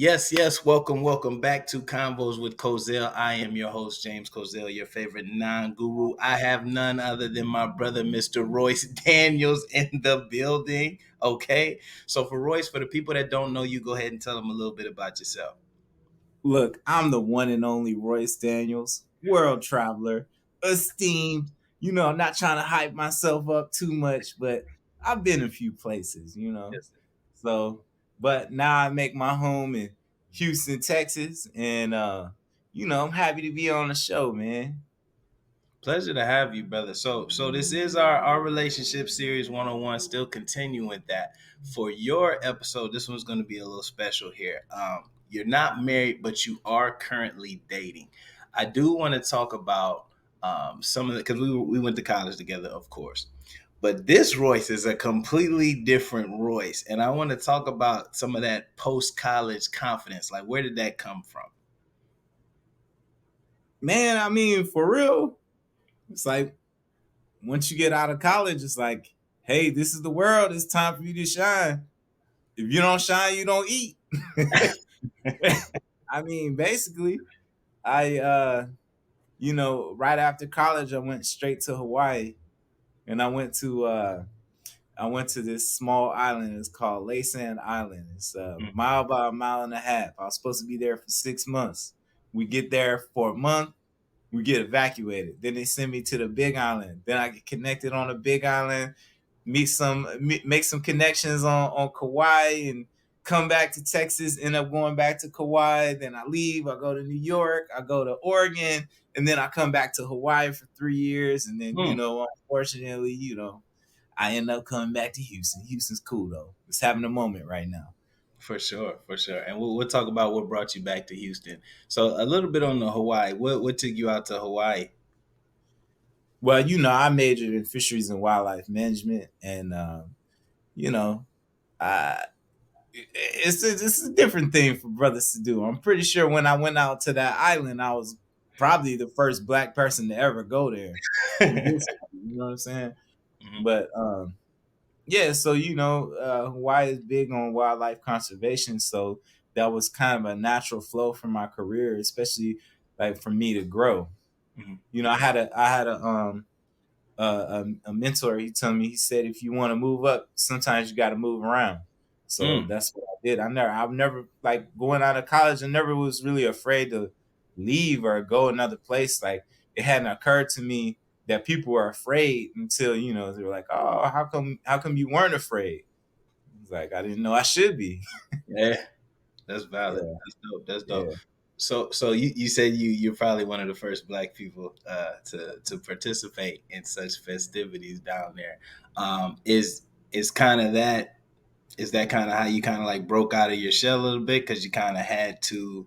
Yes. Welcome back to Convos with Kozel. I am your host, James Kozel, your favorite non-guru. I have none other than my brother, Mr. Royce Daniels, in the building. Okay. So for Royce, for the people that don't know you, go ahead and tell them a little bit about yourself. Look, I'm the one and only Royce Daniels, world traveler, esteemed. I'm not trying to hype myself up too much, but I've been a few places. Yes. So, but now I make my home in Houston, Texas, and I'm happy to be on the show, man. Pleasure to have you, brother. So this is our relationship series 101, still continuing with that. For your episode, this one's going to be a little special here. You're not married, but you are currently dating. I do want to talk about some of the, because we went to college together, of course. But this Royce is a completely different Royce. And I want to talk about some of that post college confidence. Like, where did that come from? Man, I mean, for real, it's like once you get out of college, it's like, hey, this is the world. It's time for you to shine. If you don't shine, you don't eat. I mean, basically, I right after college I went straight to Hawaii and I went to this small island. It's called Laysan Island. It's a Mm, mile by a mile and a half. I was supposed to be there for 6 months. We get there for a month, we get evacuated. Then they send me to the big island. Then I get connected on the big island, make some connections on Kauai and come back to Texas, end up going back to Kauai. Then I leave, I go to New York, I go to Oregon, and then I come back to Hawaii for 3 years. And then, mm. unfortunately, I end up coming back to Houston. Houston's cool though. It's having a moment right now. For sure. And we'll talk about what brought you back to Houston. So a little bit on the Hawaii. What took you out to Hawaii? Well, I majored in fisheries and wildlife management, and you know, I it's a different thing for brothers to do. I'm pretty sure when I went out to that island, I was probably the first black person to ever go there. You know what I'm saying? Mhm, But yeah, so Hawaii is big on wildlife conservation, so that was kind of a natural flow for my career, especially like for me to grow. mhm, I had a mentor. He told me, he said, if you want to move up, sometimes you got to move around. So mm, that's what I did. I've never like going out of college. I never was really afraid to leave or go another place. Like it hadn't occurred to me that people were afraid until they were like, oh, how come you weren't afraid? It's like I didn't know I should be. yeah, that's valid. Yeah, That's dope. yeah. So you said you're probably one of the first black people to participate in such festivities down there. Is kind of that is that kind of how you kind of like broke out of your shell a little bit because you kind of had to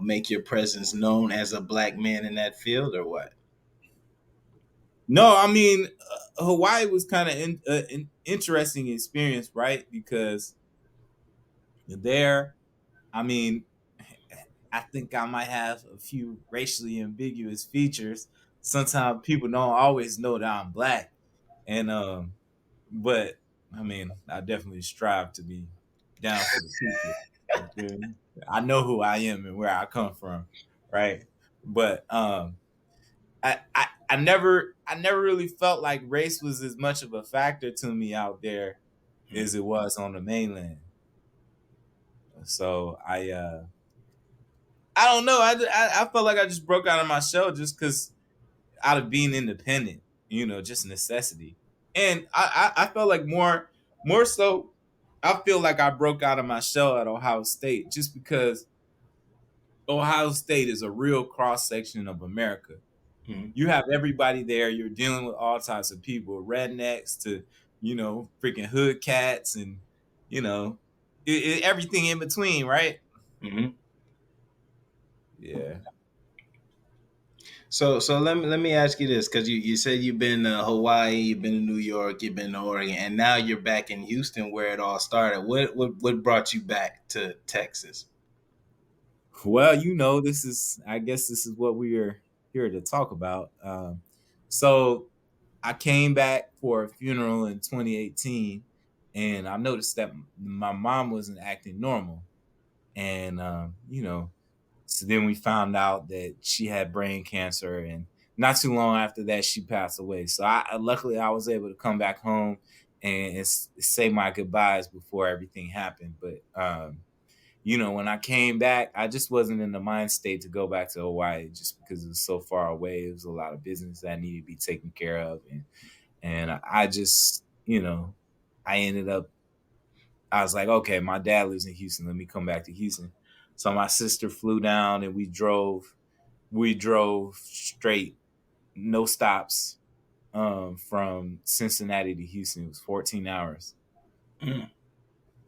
make your presence known as a black man in that field, or what? No, I mean Hawaii was kind of an interesting experience, right? Because there, I mean, I think I might have a few racially ambiguous features. Sometimes people don't always know that I'm black, and but I mean, I definitely strive to be down for the people. You feel me? I know who I am and where I come from, right? But I never really felt like race was as much of a factor to me out there Mm, as it was on the mainland. So I don't know. I felt like I just broke out of my shell just because out of being independent, just necessity. And I felt like more so, I feel like I broke out of my shell at Ohio State just because Ohio State is a real cross section of America. mm, You have everybody there. You're dealing with all types of people, rednecks to freaking hood cats, and you know everything in between, right? mm. Yeah. So let me ask you this, because you said you've been to Hawaii, you've been to New York, you've been to Oregon, and now you're back in Houston where it all started. What brought you back to Texas? Well, I guess this is what we are here to talk about. So I came back for a funeral in 2018, and I noticed that my mom wasn't acting normal. and so then we found out that she had brain cancer, and not too long after that, she passed away. So luckily I was able to come back home and say my goodbyes before everything happened. But when I came back, I just wasn't in the mind state to go back to Hawaii just because it was so far away. It was a lot of business that needed to be taken care of, and I just I ended up. I was like, okay, my dad lives in Houston. Let me come back to Houston. So my sister flew down and we drove. We drove straight, no stops, from Cincinnati to Houston. It was 14 hours.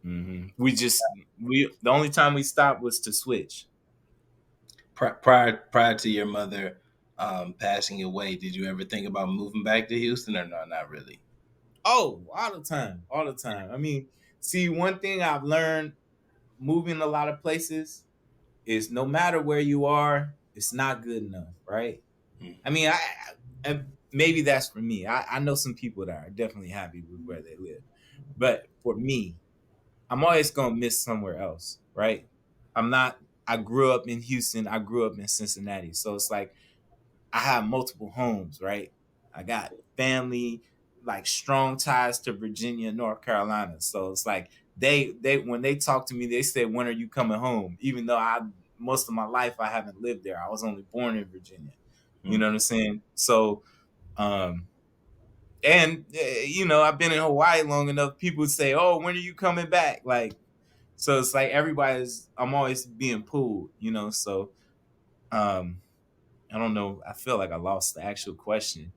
Mm. We just we the only time we stopped was to switch. Prior to your mother passing away, did you ever think about moving back to Houston or no? Not really. Oh, all the time, all the time. I mean, see, one thing I've learned moving a lot of places is no matter where you are, it's not good enough, right? Mm. I mean, and maybe that's for me. I know some people that are definitely happy with where they live, but for me, I'm always gonna miss somewhere else, right? I'm not. I grew up in Houston. I grew up in Cincinnati, so it's like I have multiple homes, right? I got family, like strong ties to Virginia and North Carolina. So it's like they when they talk to me, they say, "When are you coming home?" Even though I most of my life I haven't lived there. I was only born in Virginia. You Mm. know what I'm saying? So um and I've been in Hawaii long enough. People say, "Oh, when are you coming back?" Like, so it's like I'm always being pulled. So um I don't know. I feel like I lost the actual question.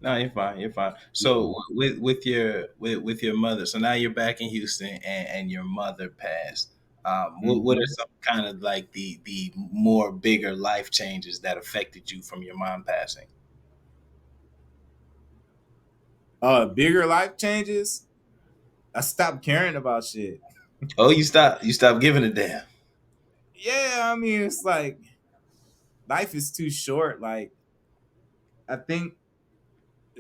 No, you're fine. You're fine. Yeah. So with your mother, so now you're back in Houston, and your mother passed. What are Mhm. some kind of like the more bigger life changes that affected you from your mom passing? Bigger life changes. I stopped caring about shit. Oh, you stopped giving a damn. Yeah, I mean, it's like life is too short. Like, I think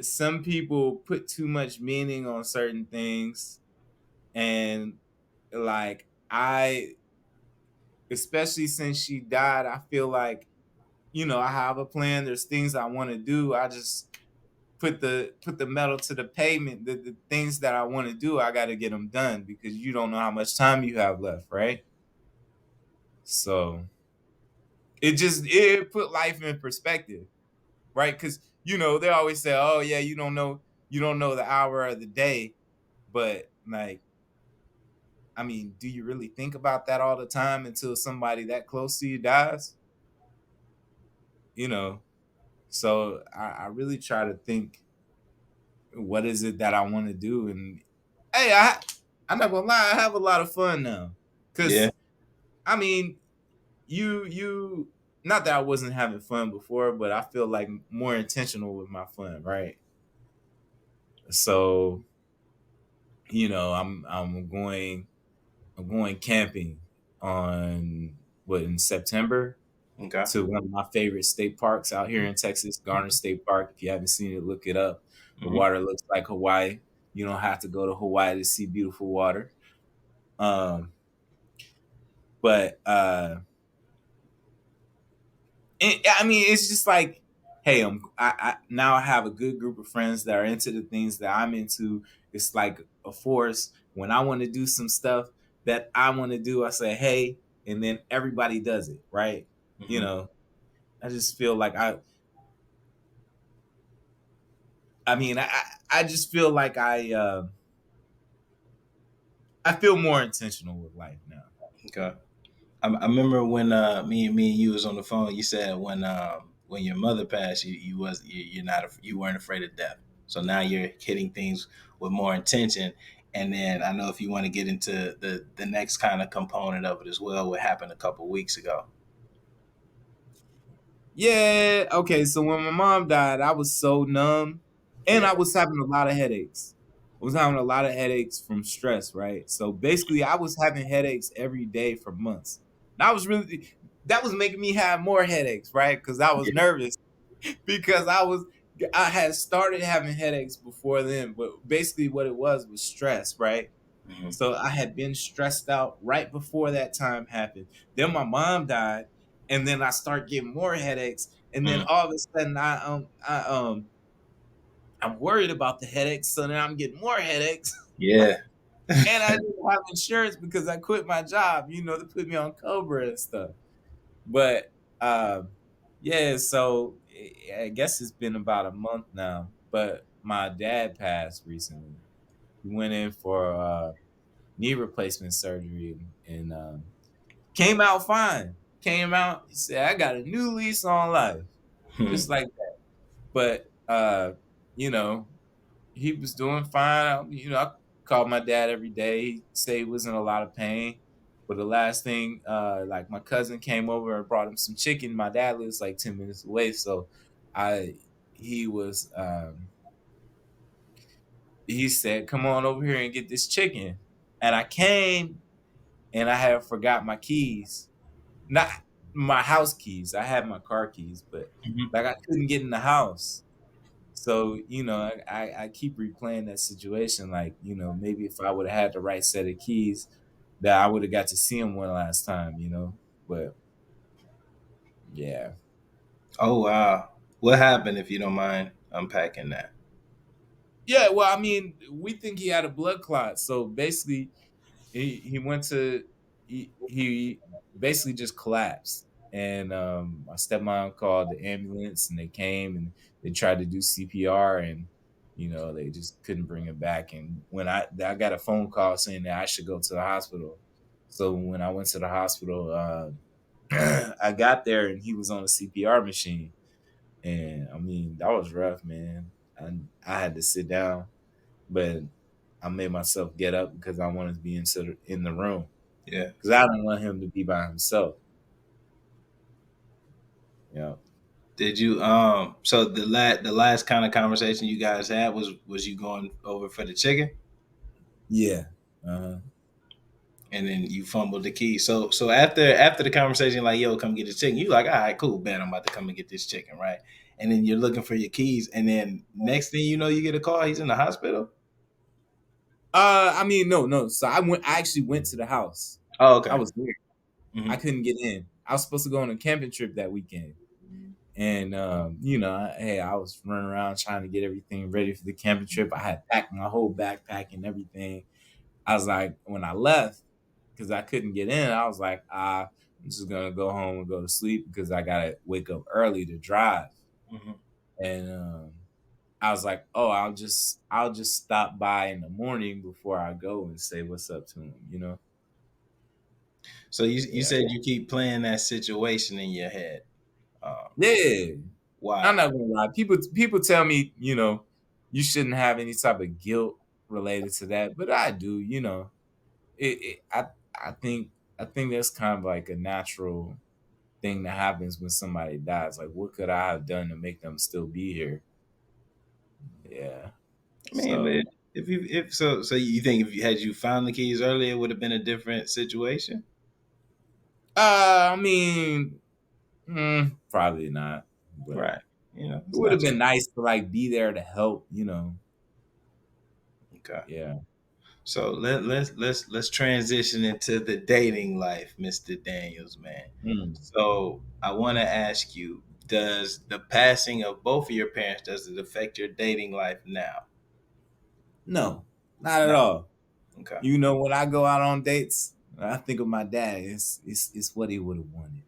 some people put too much meaning on certain things, and like especially since she died, I feel like I have a plan. There's things I want to do. I just put the metal to the pavement. The things that I want to do, I got to get them done because you don't know how much time you have left, right? So it put life in perspective, right? Because they always say, "Oh yeah, you don't know the hour of the day," but like, I mean, do you really think about that all the time until somebody that close to you dies? You know, so I really try to think, what is it that I want to do? And hey, I'm not gonna lie, I have a lot of fun now. Yeah. Cause I mean, you not that I wasn't having fun before, but I feel like more intentional with my fun, right? So, I'm going camping on what in September Okay. to one of my favorite state parks out here in Texas, Garner State Park. If you haven't seen it, look it up. The Hmm. water looks like Hawaii. You don't have to go to Hawaii to see beautiful water. Um, but I mean, it's just like, hey, now I have a good group of friends that are into the things that I'm into. It's like a force. When I want to do some stuff that I want to do, I say, hey, and then everybody does it, right? You Hmm. know, I just feel like I mean, I just feel like I feel more intentional with life now. Okay. I remember when me and you was on the phone. You said when your mother passed, you're not you weren't afraid of death. So now you're hitting things with more intention. And then I know if you want to get into the next kind of component of it as well, what happened a couple weeks ago. Yeah, okay. So when my mom died, I was so numb, and Yeah. I was having a lot of headaches. I was having a lot of headaches from stress, right? So basically, I was having headaches every day for months. And that was making me have more headaches, right? Because I was Yeah. nervous because I had started having headaches before then, but basically what it was stress, right? Mhm. So I had been stressed out right before that time happened. Then my mom died, and then I start getting more headaches. And then Mhm. all of a sudden, I'm worried about the headaches. So then I'm getting more headaches, Yeah. and I didn't have insurance because I quit my job. To put me on Cobra and stuff. But um, yeah, so I guess it's been about a month now. But my dad passed recently. He went in for knee replacement surgery and came out fine. Came out, he said, I got a new lease on life. Just Mhm. like that. But you know, he was doing fine. I called my dad every day. He said he was in a lot of pain. But the last thing, like my cousin came over and brought him some chicken. My dad lives like 10 minutes away. So I he was he said, come on over here and get this chicken. And I came and I had forgot my keys. Not my house keys. I had my car keys, but Mhm. like I couldn't get in the house. So, I keep replaying that situation. Like, maybe if I would have had the right set of keys, that I would have got to see him one last time. But yeah. Oh wow. What happened if you don't mind unpacking that? Yeah, well, I mean, we think he had a blood clot. So basically, he went to he basically just collapsed, and my stepmom called the ambulance, and they came and they tried to do CPR, and they just couldn't bring him back. And when I got a phone call saying that I should go to the hospital, so when I went to the hospital, I got there and he was on a CPR machine, and I mean that was rough, man. I had to sit down, but I made myself get up because I wanted to be in the room Yeah. because I don't want him to be by himself. Yeah, Did you so the last kind of conversation you guys had was you going over for the chicken yeah, uh-huh. and then you fumbled the key. So after the conversation, like, yo, come get the chicken, you like, all right, cool, bet I'm about to come and get this chicken, right? And then you're looking for your keys, and then next thing you know, you get a call, he's in the hospital. I mean, no, no. So I went. I actually went to the house. Oh, I okay. was there. I Hmm. couldn't get in. I was supposed to go on a camping trip that weekend, and hey, I was running around trying to get everything ready for the camping trip. I had packed my whole backpack and everything. I was like, when I left, because I couldn't get in, I was like, I'm just gonna go home and go to sleep because I gotta wake up early to drive. Hmm. And I was like, oh, I'll just stop by in the morning before I go and say what's up to him. So you Yeah. said you keep playing that situation in your head. Yeah. I'm Why? not gonna lie. People tell me, you shouldn't have any type of guilt related to that, but I do. I think that's kind of like a natural thing that happens when somebody dies. Like, what could I have done to make them still be here? Yeah. I mean, but So if you if so so you think if you had you found the keys earlier, it would have been a different situation, I mean, probably not. But right? it It's would have not been nice to like be there to help. okay. Yeah. So let's transition into the dating life, Mr. Daniels, man. Mm. So I want to ask you, does the passing of both of your parents does it affect your dating life now? No, not at No. all. Okay. When I go out on dates, I think of my dad. It's what he would have wanted.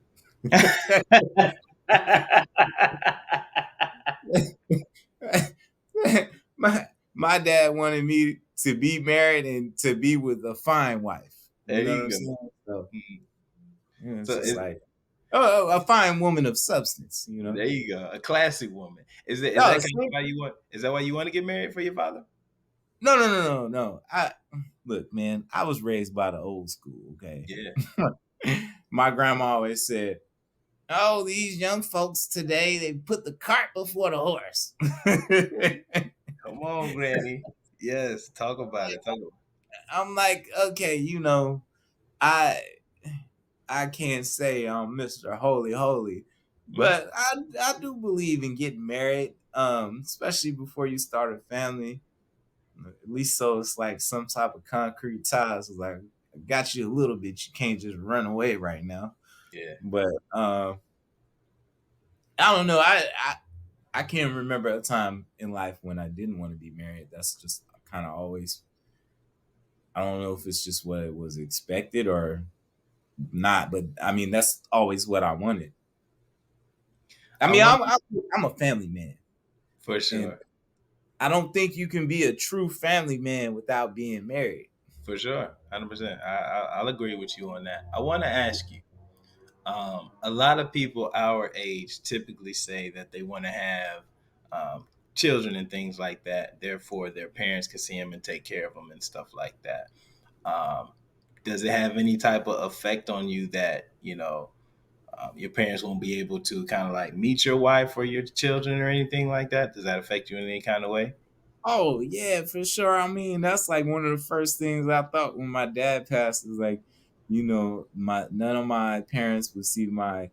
my my dad wanted me to be married and to be with a fine wife. You There know what you I'm go. saying? So Mhm. it's So just like, oh, a fine woman of substance. there you go. A classic woman. Is No, that kind of see? why you want? Is that why you want to get married for your father? No, no, no, no, no. I look, man. I was raised by the old school. Okay, Yeah. my grandma always said, "Oh, these young folks today, they put the cart before the horse." Come on, Granny. Yes. Talk about it. Talk about I'm like, okay, I I can't say I'm Mr. Holy Holy, it. Mhm. but I do believe in getting married, especially before you start a family. At least so it's like some type of concrete ties. It's like I got you a little bit. You can't just run away right now. Yeah. But I don't know. I can't remember a time in life when I didn't want to be married. That's just kind of always. I don't know if it's just what it was expected or not, but I mean that's always what I wanted. I I mean, want I'm a family man, for and sure. I don't think you can be a true family man without being married. For sure. 100%. I'll agree with you on that. I want to ask you. A lot of people our age typically say that they want to have children and things like that. Therefore, their parents can see them and take care of them and stuff like that. Um, does it have any type of effect on you that your parents won't be able to kind of like meet your wife or your children or anything like that? Does that affect you in any kind of way? Oh yeah, for sure. I mean, that's like one of the first things I thought when my dad passed is like, my none of my parents would see my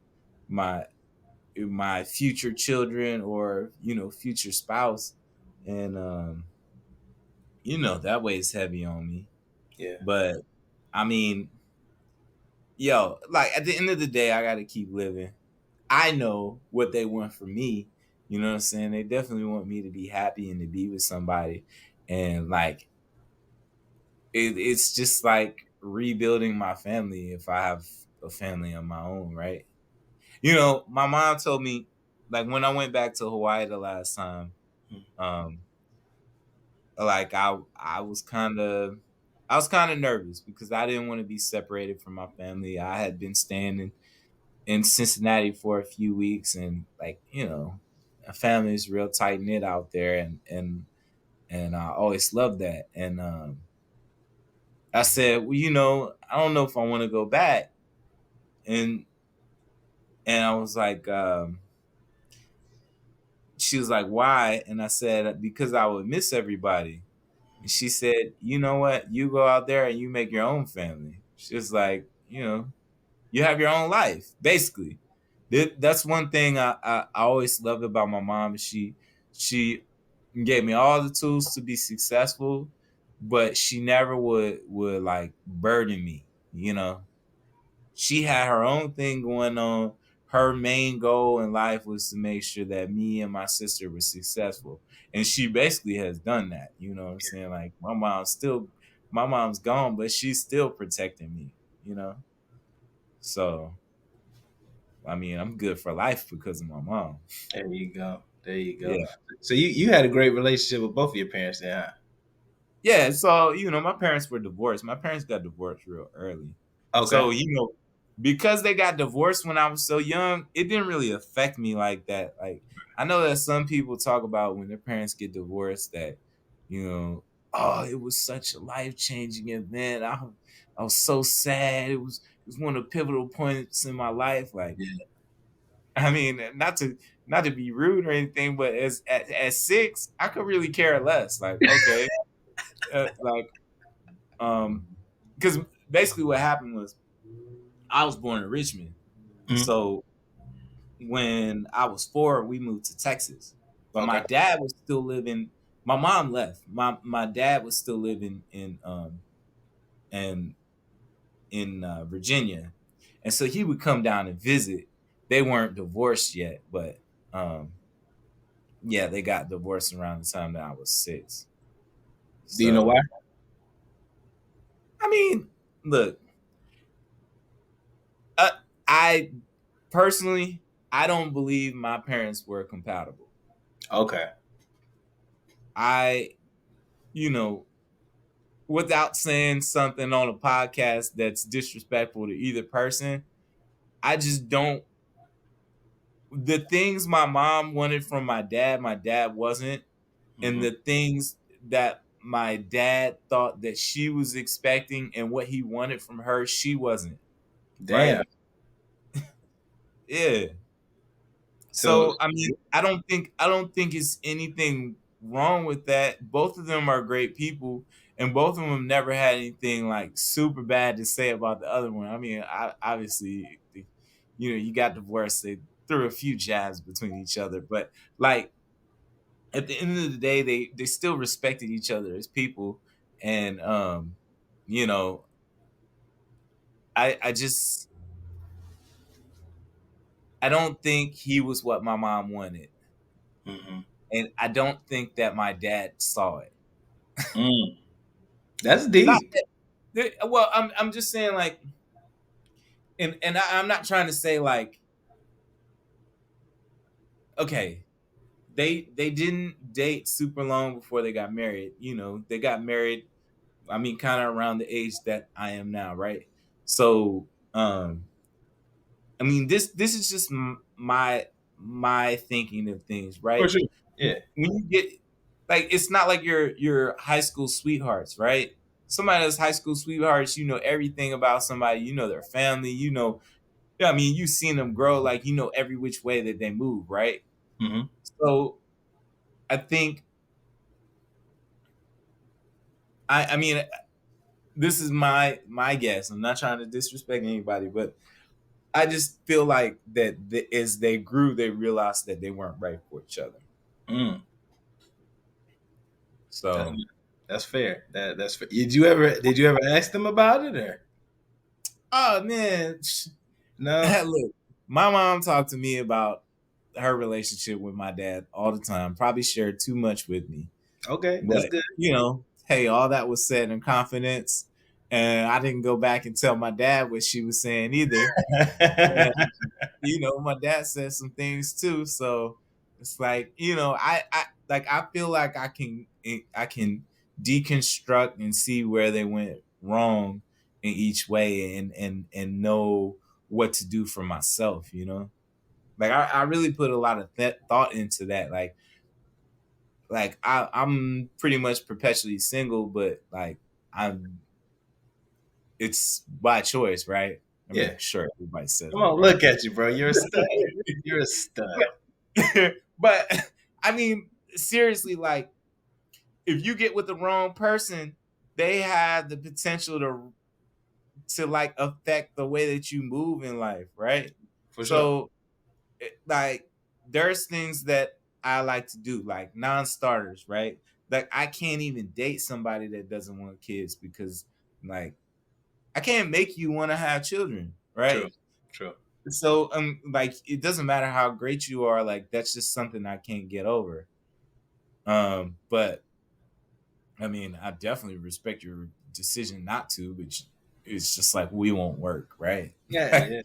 my future children or future spouse, and that weighs heavy on me. Yeah. But I mean, yo, like at the end of the day, I got to keep living. I know what they want from me. You know what I'm saying? They definitely want me to be happy and to be with somebody, and like it's just like rebuilding my family if I have a family of my own, right? My mom told me like when I went back to Hawaii the last time, um, like I was kind of nervous because I didn't want to be separated from my family. I had been staying in Cincinnati for a few weeks, and like a family is real tight knit out there, and I always loved that. And I said, well, I don't know if I want to go back. And I was like, she was like, why? And I said, because I would miss everybody. And she said, you know what? You go out there and you make your own family. She was like, you have your own life, basically. That's one thing I always loved about my mom. She gave me all the tools to be successful, but she never would like burden me, She had her own thing going on. Her main goal in life was to make sure that me and my sister were successful. And she basically has done that. You know what I'm saying? Like my mom's gone, but she's still protecting me, you know? So I mean, I'm good for life because of my mom. There you go. There you go. Yeah. So you had a great relationship with both of your parents then, huh? Yeah, so my parents were divorced. My parents got divorced real early. Okay. So, because they got divorced when I was so young, it didn't really affect me like that. Like I know that some people talk about when their parents get divorced that, you know, oh, it was such a life-changing event. I was so sad. It was one of the pivotal points in my life. Like, Yeah. I mean, not to be rude or anything, but at 6, I could really care less. Like, okay, like because basically what happened was I was born in Richmond, Mhm. so when I was 4, we moved to Texas, but my Okay. dad was still living. My mom left. My dad was still living in Virginia, and so he would come down and visit. They weren't divorced yet, but um, yeah, they got divorced around the time that I was 6. Do you know why? So I mean, look, uh, I personally, I don't believe my parents were compatible. Okay. I, you know, without saying something on a podcast that's disrespectful to either person, I just don't. The things my mom wanted from my dad wasn't. And Hmm. the things that my dad thought that she was expecting and what he wanted from her, she wasn't. Damn. Right? Yeah. So So I mean, I don't think it's anything wrong with that. Both of them are great people, and both of them never had anything like super bad to say about the other one. I mean, obviously, you got divorced. They threw a few jabs between each other, but like at the end of the day, they still respected each other as people, and you know, I just I don't think he was what my mom wanted, Hmm. and I don't think that my dad saw it. Mm. That's Not deep. well, I'm just saying like, and I'm not trying to say like, okay, they didn't date super long before they got married. You know, they got married. I mean, kind of around the age that I am now, right? So, I mean, this is just my thinking of things, For right? sure. Yeah. When you get like, it's not like your high school sweethearts, right? Somebody that's high school sweethearts, you know everything about somebody, you know their family, you know, yeah, I mean, you've seen them grow, like you know every which way that they move, right? Hmm. So I think I mean, this is my guess. I'm not trying to disrespect anybody, but I just feel like that as they grew, they realized that they weren't right for each other. Mm. That, So, that's fair. That's fair. Did you ever ask them about it or oh man, no? look, my mom talked to me about her relationship with my dad all the time. Probably shared too much with me, Okay, that's but good. you know, hey, all that was said in confidence, and I didn't go back and tell my dad what she was saying either. You know, my dad said some things too. So it's like, you know, I feel like I can deconstruct and see where they went wrong in each way, and know what to do for myself, you know? Like I really put a lot of thought into that. Like I'm pretty much perpetually single, but like I'm it's by choice, right? I mean, Yeah. sure, everybody says Come I'm on, wrong. look at you, bro. You're a stud. You're a stud. But I mean, seriously, like if you get with the wrong person, they have the potential to like affect the way that you move in life, right? For sure. So like there's things that I like to do, like non-starters, right? Like I can't even date somebody that doesn't want kids because like I can't make you want to have children, True. right? True. So like it doesn't matter how great you are, like that's just something I can't get over. But I mean, I definitely respect your decision not to, but it's just like we won't work, right? Yeah, yeah.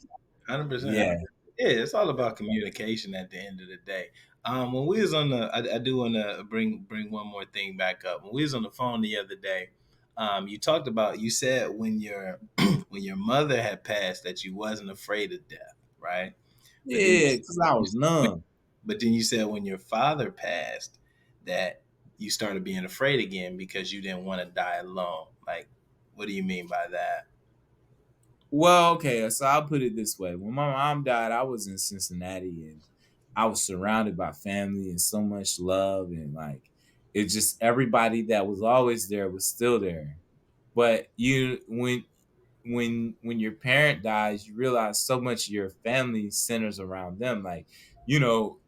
100%. Yeah. Yeah, it's all about communication at the end of the day. When we was on the, I do want to bring one more thing back up. When we was on the phone the other day, you talked about, you said when your when your mother had passed that you wasn't afraid of death, right? But then Yeah, because I was numb. you said when your father passed that you started being afraid again because you didn't want to die alone. Like, what do you mean by that? Well, okay, so I'll put it this way. When my mom died, I was in Cincinnati and I was surrounded by family and so much love, and like it just everybody that was always there was still there. But you when your parent dies, you realize so much of your family centers around them. Like, you know,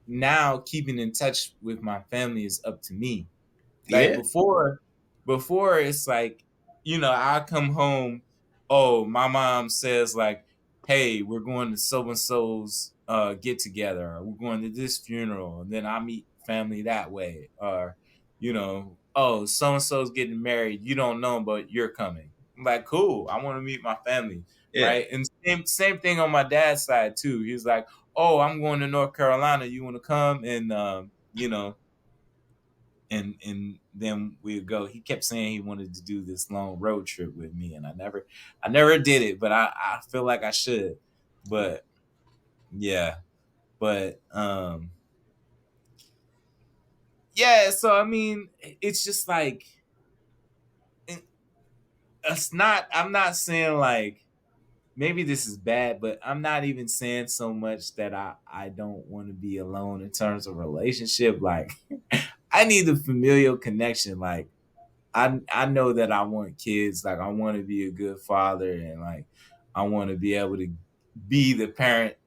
now keeping in touch with my family is up to me. Like Yeah, before it's like, you know, I come home, oh, my mom says like, hey, we're going to so and so's get together, or we're going to this funeral, and then I meet family that way. Or, you know, oh, so and so's getting married. You don't know, but you're coming. I'm like, cool, I want to meet my family. yeah, Right. And same thing on my dad's side too. He's like, oh, I'm going to North Carolina. You want to come? And you know, and then we'd go. He kept saying he wanted to do this long road trip with me, and I never did it, but I feel like I should. But yeah, but yeah. So I mean, it's just like it's not. I'm not saying like maybe this is bad, but I'm not even saying so much that I don't want to be alone in terms of relationship. Like I need the familial connection. Like I know that I want kids. Like I want to be a good father, and like I want to be able to be the parent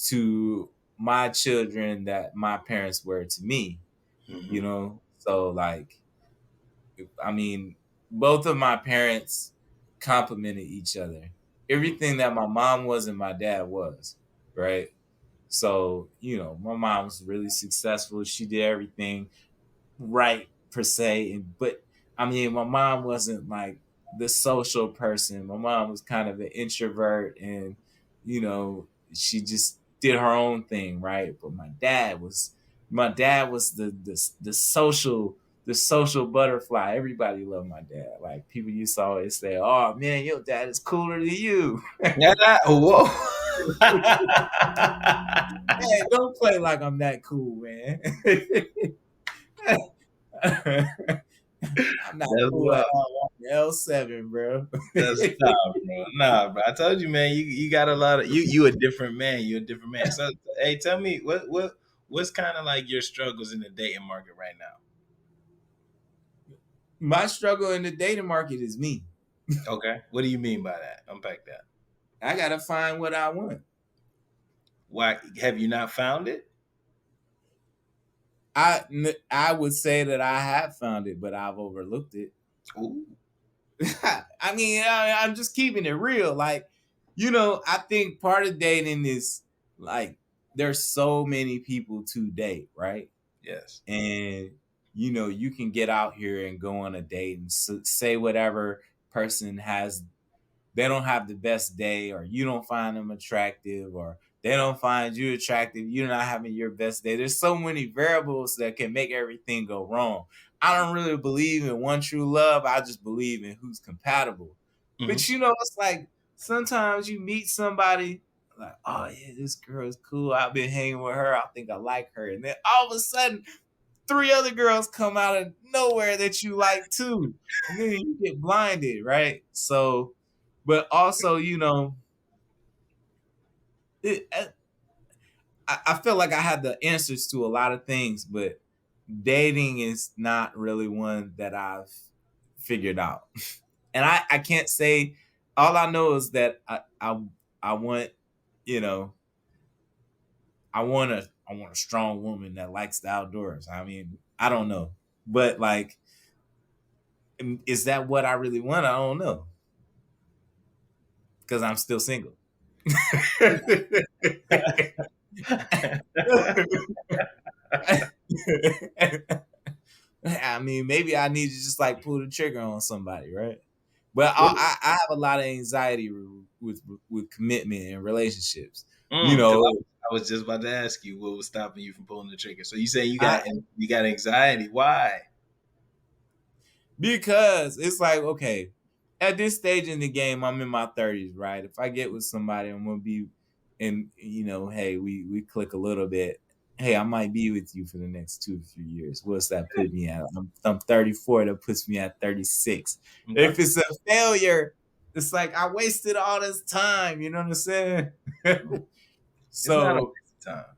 to my children that my parents were to me. you Hmm. know. So like, I mean, both of my parents complimented each other. Everything that my mom was and my dad was, right? So, my mom was really successful. She did everything right per se, but I mean, my mom wasn't like the social person. My mom was kind of an introvert, and you know she just did her own thing, right? But my dad was the social butterfly. Everybody loved my dad. Like, people used to always say, "Oh man, your dad is cooler than you." Yeah, whoa. Hey, don't play like I'm that cool, man. I'm not That's cool at wild. all. I'm L7, bro. That's nah, bro. Nah, bro. I told you, man. You got a lot of you. A different man. You a different man. So, hey, tell me what's kind of like your struggles in the dating market right now? My struggle in the dating market is me. Okay. What do you mean by that? Unpack that. I gotta find what I want. Why have you not found it? I would say that I have found it, but I've overlooked it. Ooh. I mean, I'm just keeping it real. Like, I think part of dating is like there's so many people to date, right? Yes. And you can get out here and go on a date and say whatever person has they don't have the best day, or you don't find them attractive, or they don't find you attractive, you're not having your best day. There's so many variables that can make everything go wrong. I don't really believe in one true love. I just believe in who's compatible. Hmm. But it's like sometimes you meet somebody like, oh yeah, this girl is cool. I've been hanging with her. I think I like her. And then all of a sudden, three other girls come out of nowhere that you like too. And then you get blinded, right? So, but also, it, I feel like I have the answers to a lot of things, but dating is not really one that I've figured out. And I can't say, all I know is that I want, you know, I want a strong woman that likes the outdoors. I mean, I don't know. But like, is that what I really want? I don't know, because I'm still single. I mean, maybe I need to just like pull the trigger on somebody, right? But I have a lot of anxiety with commitment and relationships. You Because know, I was just about to ask you what was stopping you from pulling the trigger. So you say I you got anxiety. Why? because it's like, okay, at this stage in the game, I'm in my 30s, right? If I get with somebody, I'm gonna be, and hey, we click a little bit. Hey, I might be with you for the next 2 to 3 years. What's that put me at? I'm 34. That puts me at 36. Okay. If it's a failure, it's like I wasted all this time. You know what I'm saying? It's not a So waste of time.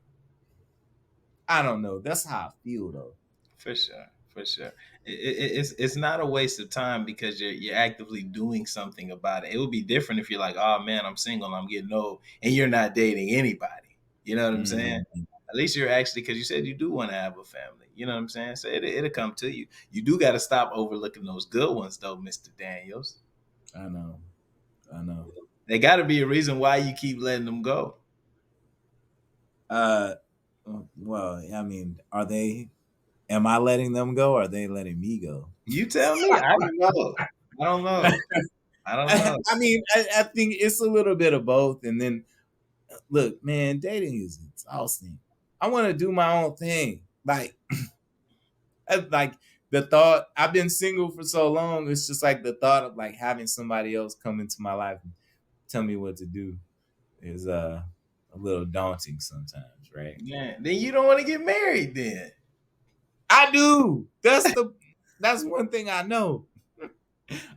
I don't know. That's how I feel though. For sure, for sure. It's not a waste of time because you're actively doing something about it. It would be different if you're like, oh man, I'm single, I'm getting old, and you're not dating anybody. You know what I'm saying? Mhm. At least you're actually, because you said you do want to have a family. You know what I'm saying? So it'll come to you. You do got to stop overlooking those good ones, though, Mr. Daniels. I know. I know. There got to be a reason why you keep letting them go. Uh, well, I mean, are they? Am I letting them go? Or are they letting me go? You tell me. I don't know. I don't know. I don't know. I mean, I think it's a little bit of both. And then, look, man, dating is exhausting. I want to do my own thing. Like the thought. I've been single for so long. It's just like the thought of like having somebody else come into my life and tell me what to do is a little daunting sometimes, right? Yeah. Then you don't want to get married then. I do. That's one thing I know.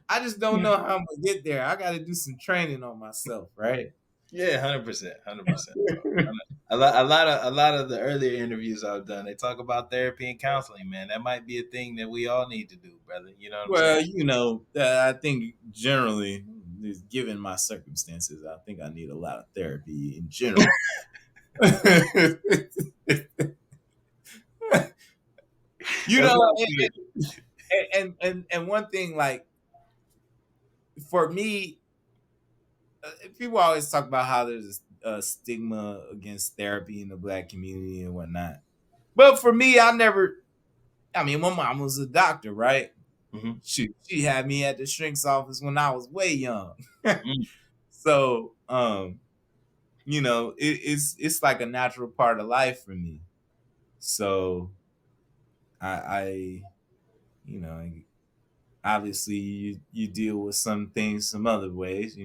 I just don't know how I'm gonna get there. I got to do some training on myself, right? Yeah, 100%, 100%, bro. A lot of the earlier interviews I've done, they talk about therapy and counseling. Man, that might be a thing that we all need to do, brother. You know what I'm saying? Well, I think generally, just given my circumstances, I think I need a lot of therapy in general. You That's know, not good. and one thing like for me, people always talk about how there's a stigma against therapy in the black community and whatnot. But for me, I never. I mean, my mom was a doctor, right? Hmm. She had me at the shrink's office when I was way young. Mm. So, it's like a natural part of life for me. So, I obviously you deal with some things some other ways.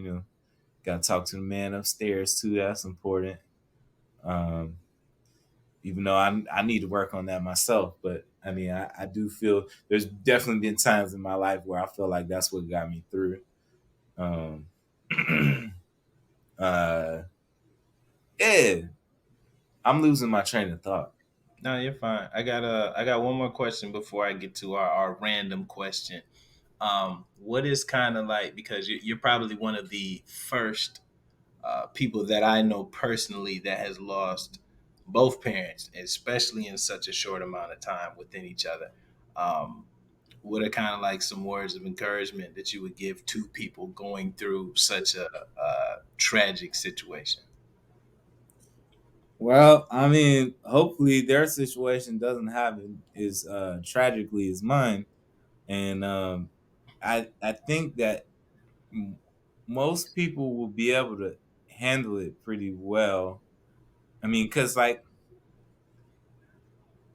Got to talk to the man upstairs too. That's important. Um, Even though I need to work on that myself, but I mean, I do feel there's definitely been times in my life where I feel like that's what got me through. Um, uh, yeah, I'm losing my train of thought. No, you're fine. I got one more question before I get to our random question. What is kind of like, because you're probably one of the first people that I know personally that has lost both parents, especially in such a short amount of time within each other. Um, what are kind of like some words of encouragement that you would give to people going through such a tragic situation? Well, I mean, hopefully their situation doesn't happen as tragically as mine, and I think that m- most people will be able to handle it pretty well. I mean, because like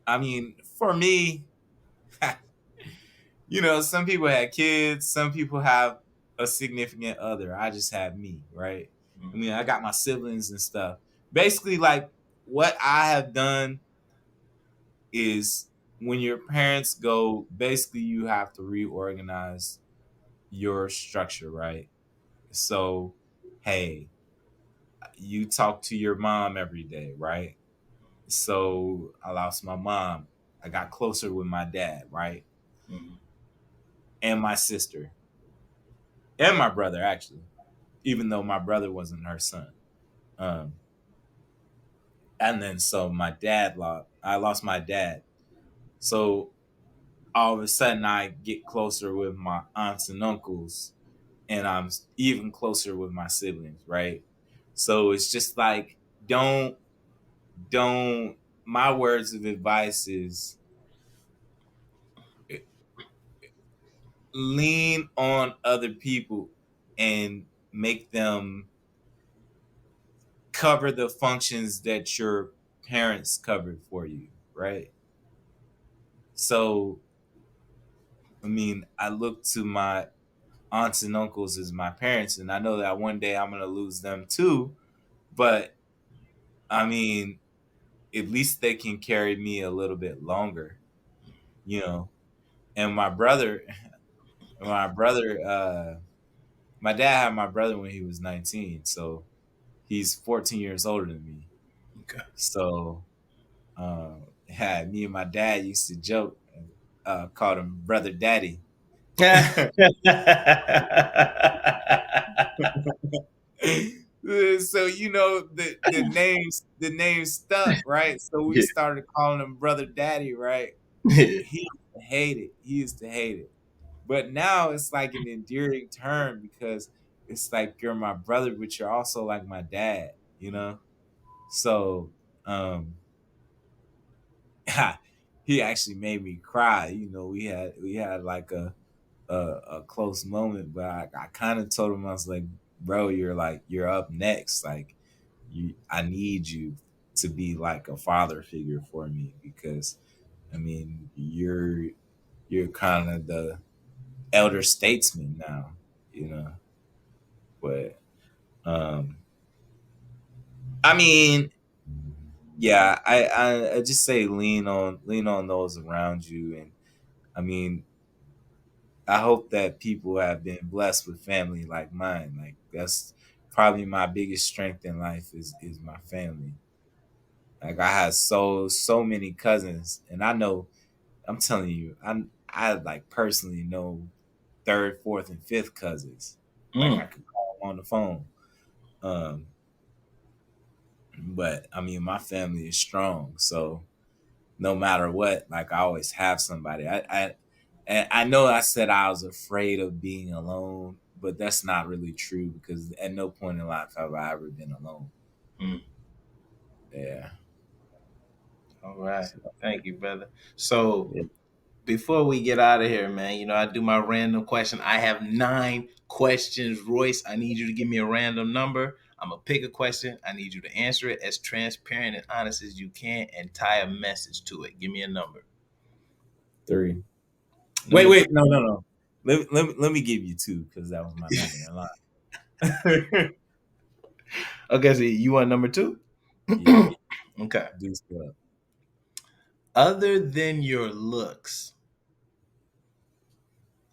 I mean, for me, some people had kids, some people have a significant other. I just have me, right? I Mm, mean, I got my siblings and stuff. Basically, like what I have done is when your parents go, basically, you have to reorganize your structure, right? So, hey, you talk to your mom every day, right? So, I lost my mom. I got closer with my dad, right? mm, And my sister and my brother, actually, even though my brother wasn't her son. Um, and then so I lost my dad. So all of a sudden I get closer with my aunts and uncles, and I'm even closer with my siblings, right? So it's just like don't my words of advice is lean on other people and make them cover the functions that your parents covered for you, right? So, I mean, I look to my aunts and uncles as my parents, and I know that one day I'm gonna lose them too. But I mean, at least they can carry me a little bit longer, you know. And my brother, my dad had my brother when he was 19, so he's 14 years older than me. okay. So, yeah, me and my dad used to joke, called him brother daddy. So the name stuck, right? So we Yeah. started calling him brother daddy, right? Yeah. He used to hate it. He used to hate it. But now it's like an endearing term because it's like you're my brother, but you're also like my dad, you know? So he actually made me cry. We had like a close moment, but I kind of told him, I was like, bro, you're up next. Like I need you to be like a father figure for me because I mean you're kind of the elder statesman now, you know. But um I mean, yeah, I just say lean on those around you, and I mean I hope that people have been blessed with family like mine. Like that's probably my biggest strength in life is my family. Like I had so many cousins, and I know I'm telling you, I like personally know third, fourth, and fifth cousins. Like I Mm. could call them on the phone. Um, but I mean, my family is strong, so no matter what, like I always have somebody. And I know I said I was afraid of being alone, but that's not really true because at no point in life have I ever been alone. Mm, Yeah. all right. So, Thank you, brother. So yeah. before we get out of here, man, I do my random question. I have 9 questions, Royce. I need you to give me a random number. I'm gonna pick a question. I need you to answer it as transparent and honest as you can, and tie a message to it. Give me a number. 3. Wait, Number wait, three. no. Let me give you 2 because that was my number in line. Okay, so you want number two? Yeah, Okay. do stuff. Other than your looks,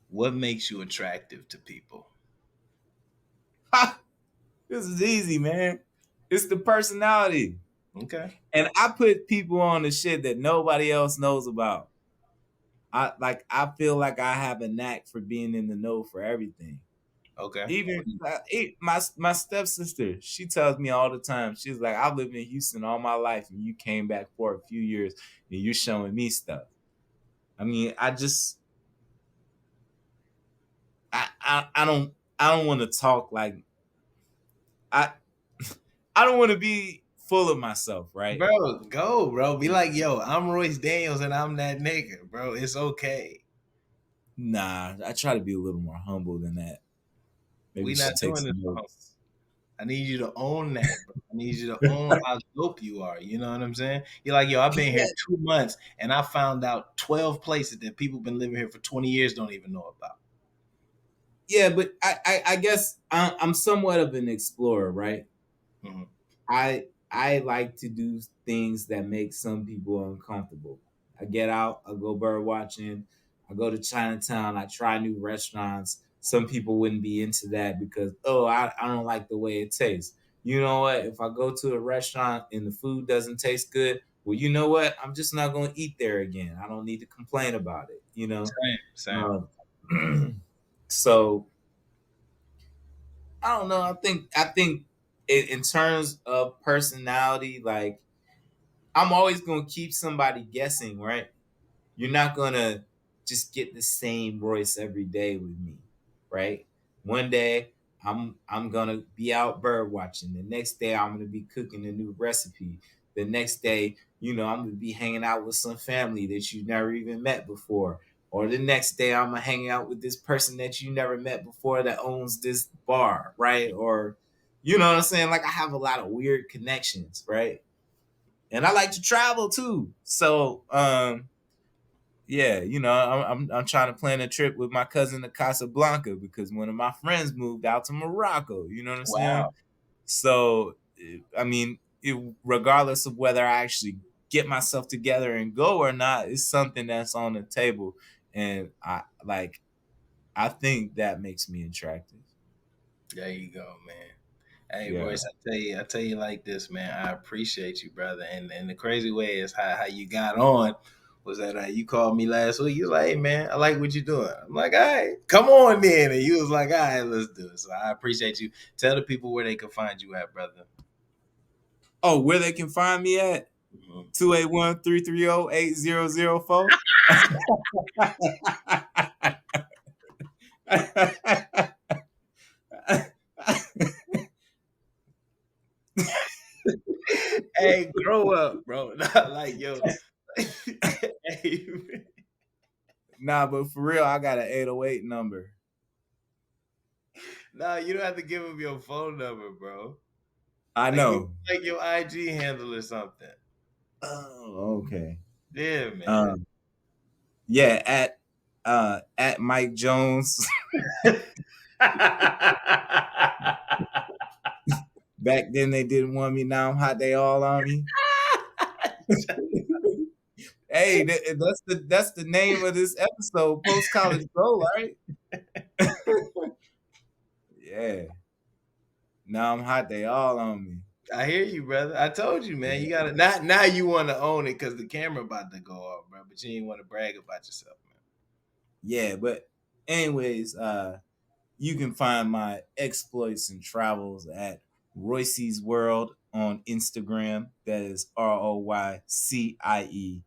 what makes you attractive to people? Ha! This is easy, man. It's the personality. Okay. And I put people on the shit that nobody else knows about. I feel like I have a knack for being in the know for everything. Okay. Even my stepsister, she tells me all the time. She's like, "I've lived in Houston all my life, and you came back for a few years, and you're showing me stuff." I mean, I don't want to talk like I I don't want to be full of myself, right? Bro, go, bro. Be like, yo, I'm Royce Daniels and I'm that nigga, bro. It's okay. Nah, I try to be a little more humble than that. Maybe We you not should take doing some this for home. notes. I need you to own that, bro. I need you to own how dope you are. You know what I'm saying? You're like, yo, I've been here 2 months and I found out 12 places that people been living here for 20 years don't even know about. Yeah, but I guess I'm somewhat of an explorer, right? Mhm. I like to do things that make some people uncomfortable. I get out, I go bird watching, I go to Chinatown, I try new restaurants. Some people wouldn't be into that because I don't like the way it tastes. You know what? If I go to a restaurant and the food doesn't taste good, well, you know what? I'm just not going to eat there again. I don't need to complain about it. Same, same. So I don't know. I think in terms of personality, like I'm always gonna keep somebody guessing, right? You're not gonna just get the same Royce every day with me, right? One day I'm gonna be out bird watching. The next day I'm gonna be cooking a new recipe. The next day, I'm gonna be hanging out with some family that you never even met before. Or the next day I'm gonna hang out with this person that you never met before that owns this bar, right? Or you know what I'm saying? Like I have a lot of weird connections, right? And I like to travel too. So yeah, I'm trying to plan a trip with my cousin to Casablanca because one of my friends moved out to Morocco. You know what I'm saying? Wow. So I mean, regardless of whether I actually get myself together and go or not, it's something that's on the table, and I think that makes me attractive. There you go, man. Hey, Yeah. Royce, I tell you like this, man. I appreciate you, brother. And the crazy way is how you got on was that you called me last week. You was like, hey, man, I like what you're doing. I'm like, all right, come on then. And you was like, all right, let's do it. So I appreciate you. Tell the people where they can find you at, brother. Oh, where they can find me at? Mhm. 281-330-8004. Hey, grow up, bro. Not like, yo. Hey, man. Nah, but for real, I got an 808 number. Nah, you don't have to give them your phone number, bro. I Like, give 'em, know. like your IG handle or something. Oh, okay. Yeah, man. Um, yeah, at Mike Jones. Back then they didn't want me. Now I'm hot. They all on me. Hey, that's the name of this episode. Post college bro, right? Yeah. Now I'm hot. They all on me. I hear you, brother. I told you, man. Yeah. You gotta not now. You want to own it because the camera about to go off, bro. But you ain't want to brag about yourself, man. Yeah, but anyways, you can find my exploits and travels at Royce's World on Instagram. That is ROYCIE.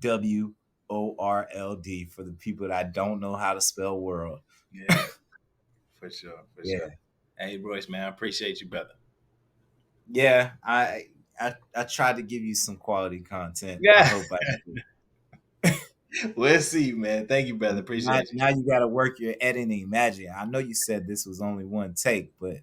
WORLD for the people that don't know how to spell world. Yeah, for sure, for sure. Yeah. Hey, Royce, man, I appreciate you, brother. Yeah, I tried to give you some quality content. I Yeah, hope I did. we'll see, man. Thank you, brother. Now, Appreciate you. now you got to work your editing magic. I know you said this was only one take, but